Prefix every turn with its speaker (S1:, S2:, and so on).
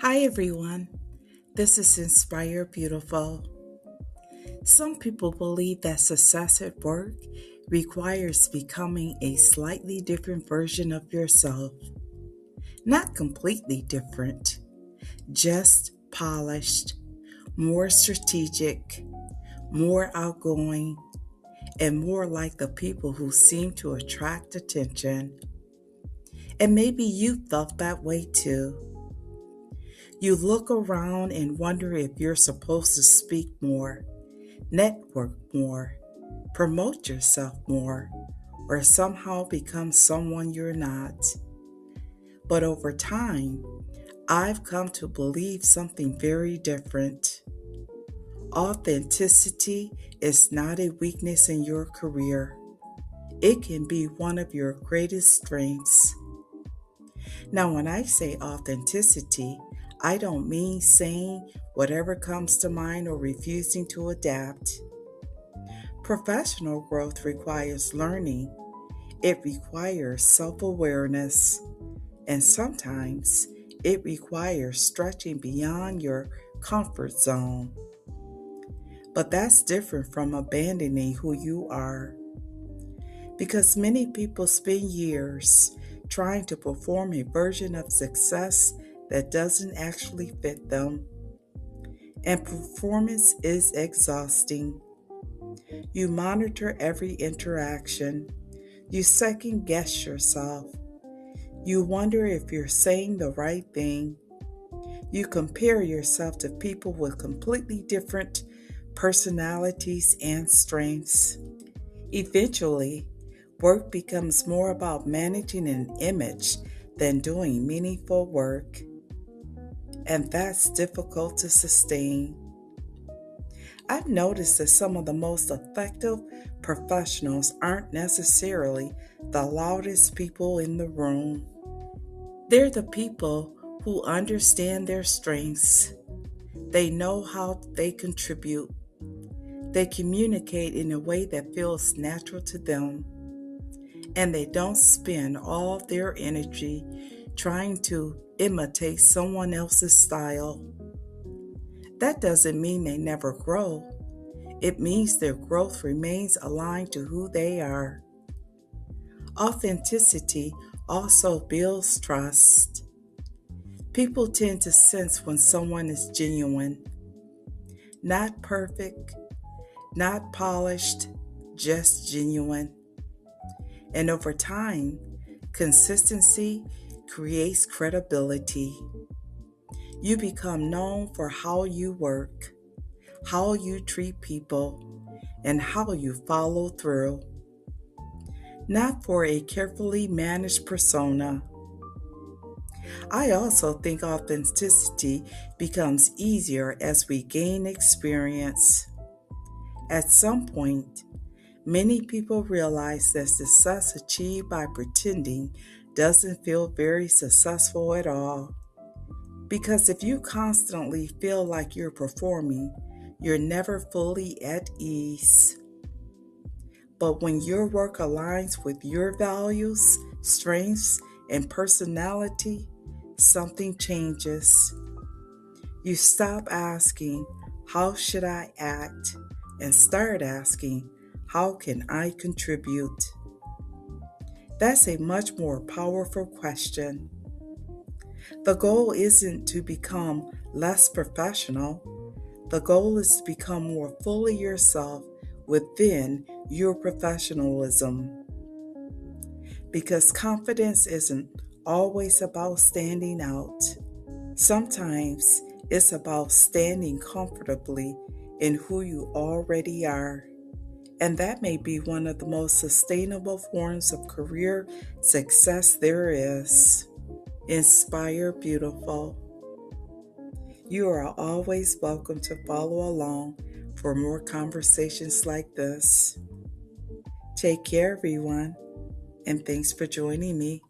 S1: Hi everyone, this is Inspire Beautiful. Some people believe that success at work requires becoming a slightly different version of yourself. Not completely different, just polished, more strategic, more outgoing, and more like the people who seem to attract attention. And maybe you felt that way too. You look around and wonder if you're supposed to speak more, network more, promote yourself more, or somehow become someone you're not. But over time, I've come to believe something very different. Authenticity is not a weakness in your career. It can be one of your greatest strengths. Now, when I say authenticity, I don't mean saying whatever comes to mind or refusing to adapt. Professional growth requires learning. It requires self-awareness, and sometimes it requires stretching beyond your comfort zone. But that's different from abandoning who you are. Because many people spend years trying to perform a version of success that doesn't actually fit them. And performance is exhausting. You monitor every interaction. You second guess yourself. You wonder if you're saying the right thing. You compare yourself to people with completely different personalities and strengths. Eventually, work becomes more about managing an image than doing meaningful work. And that's difficult to sustain. I've noticed that some of the most effective professionals aren't necessarily the loudest people in the room. They're the people who understand their strengths. They know how they contribute. They communicate in a way that feels natural to them. And they don't spend all their energy trying to imitate someone else's style. That doesn't mean they never grow. It means their growth remains aligned to who they are. Authenticity also builds trust. People tend to sense when someone is genuine. Not perfect, not polished, just genuine. And over time, consistency creates credibility. You become known for how you work, how you treat people, and how you follow through. Not for a carefully managed persona. I also think authenticity becomes easier as we gain experience. At some point, many people realize that success achieved by pretending doesn't feel very successful at all. Because if you constantly feel like you're performing, you're never fully at ease. But when your work aligns with your values, strengths, and personality, something changes. You stop asking, how should I act? And start asking, how can I contribute? That's a much more powerful question. The goal isn't to become less professional. The goal is to become more fully yourself within your professionalism. Because confidence isn't always about standing out. Sometimes it's about standing comfortably in who you already are. And that may be one of the most sustainable forms of career success there is. Inspire Beautiful. You are always welcome to follow along for more conversations like this. Take care, everyone, and thanks for joining me.